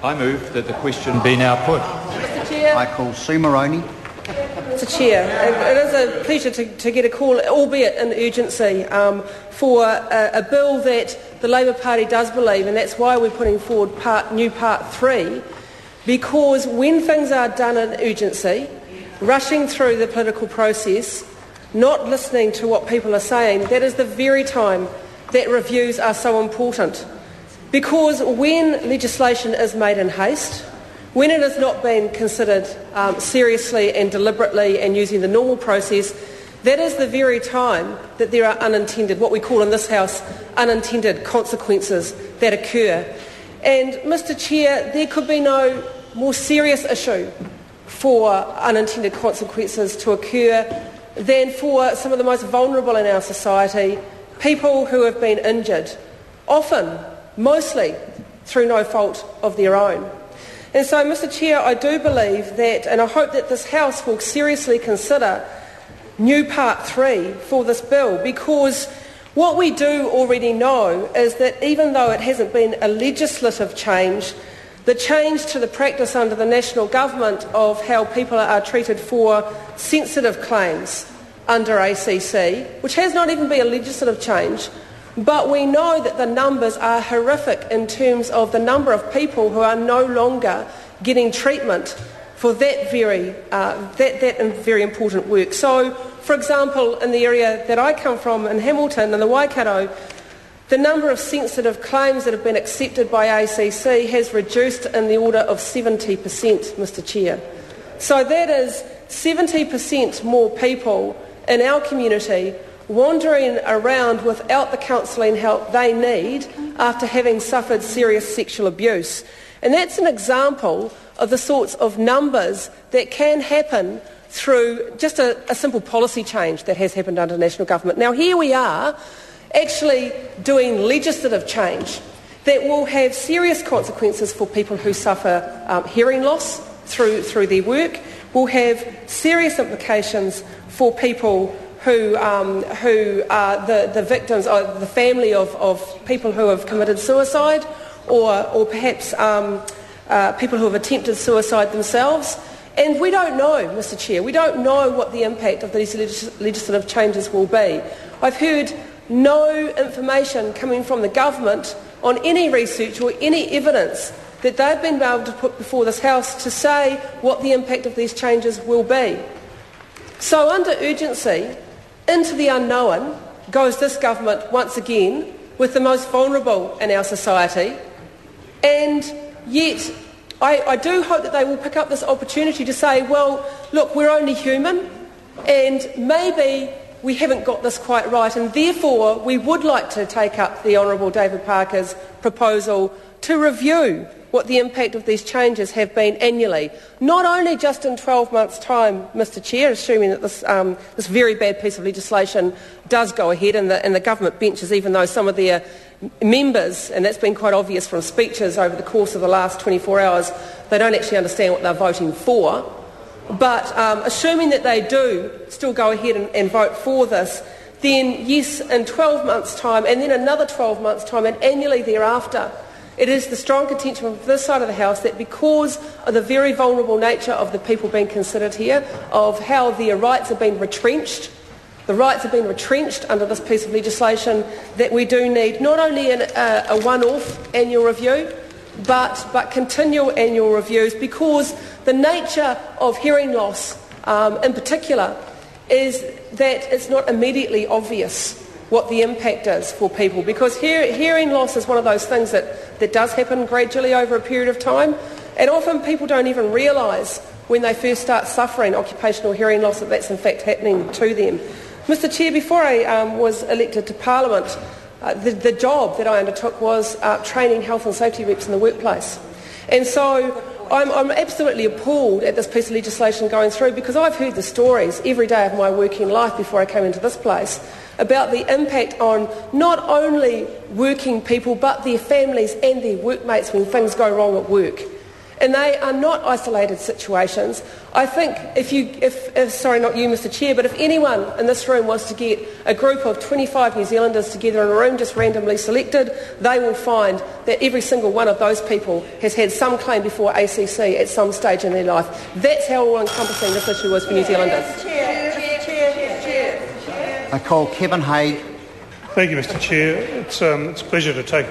I move that the question be now put. Mr Chair. I call Sue Moroney. Mr Chair, it is a pleasure to get a call, albeit in urgency, for a bill that the Labour Party does believe, and that's why we're putting forward Part 3, because when things are done in urgency, rushing through the political process, not listening to what people are saying, that is the very time that reviews are so important. Because when legislation is made in haste, when it has not been considered seriously and deliberately and using the normal process, that is the very time that there are unintended, what we call in this House, unintended consequences that occur. And, Mr Chair, there could be no more serious issue for unintended consequences to occur than for some of the most vulnerable in our society, people who have been injured, often, mostly, through no fault of their own. And so, Mr Chair, I do believe that, and I hope that this House will seriously consider new Part 3 for this bill, because what we do already know is that even though it hasn't been a legislative change, the change to the practice under the national government of how people are treated for sensitive claims under ACC, which has not even been a legislative change, but we know that the numbers are horrific in terms of the number of people who are no longer getting treatment for that very important work. So, for example, in the area that I come from, in Hamilton, in the Waikato, the number of sensitive claims that have been accepted by ACC has reduced in the order of 70%, Mr Chair. So that is 70% more people in our community wandering around without the counselling help they need after having suffered serious sexual abuse. And that's an example of the sorts of numbers that can happen through just a simple policy change that has happened under national government. Now, here we are actually doing legislative change that will have serious consequences for people who suffer hearing loss through their work, will have serious implications for people who are the victims, or the family of people who have committed suicide, or perhaps people who have attempted suicide themselves. And we don't know, Mr Chair, we don't know what the impact of these legislative changes will be. I've heard no information coming from the government on any research or any evidence that they've been able to put before this House to say what the impact of these changes will be. So under urgency, into the unknown goes this government once again with the most vulnerable in our society, and yet I do hope that they will pick up this opportunity to say, well, look, we're only human and maybe we haven't got this quite right, and therefore we would like to take up the Honourable David Parker's proposal to review what the impact of these changes have been annually, not only just in 12 months' time, Mr Chair, assuming that this very bad piece of legislation does go ahead and the government benches, even though some of their members, and that's been quite obvious from speeches over the course of the last 24 hours, they don't actually understand what they're voting for. But assuming that they do still go ahead and vote for this, then yes, in 12 months' time, and then another 12 months' time, and annually thereafter, it is the strong contention of this side of the House that because of the very vulnerable nature of the people being considered here, of how their rights have been retrenched, under this piece of legislation, that we do need not only a one-off annual review, but continual annual reviews, because the nature of hearing loss in particular is that it's not immediately obvious what the impact is for people, because hearing loss is one of those things that does happen gradually over a period of time, and often people don't even realise when they first start suffering occupational hearing loss that that's in fact happening to them. Mr Chair, before I was elected to Parliament, the job that I undertook was training health and safety reps in the workplace. And so I'm absolutely appalled at this piece of legislation going through, because I've heard the stories every day of my working life before I came into this place about the impact on not only working people but their families and their workmates when things go wrong at work. And they are not isolated situations. I think sorry, not you, Mr Chair, but if anyone in this room was to get a group of 25 New Zealanders together in a room just randomly selected, they will find that every single one of those people has had some claim before ACC at some stage in their life. That's how all-encompassing this issue is for New Zealanders. I call Kevin Haig. Thank you, Mr Chair. It's a pleasure to take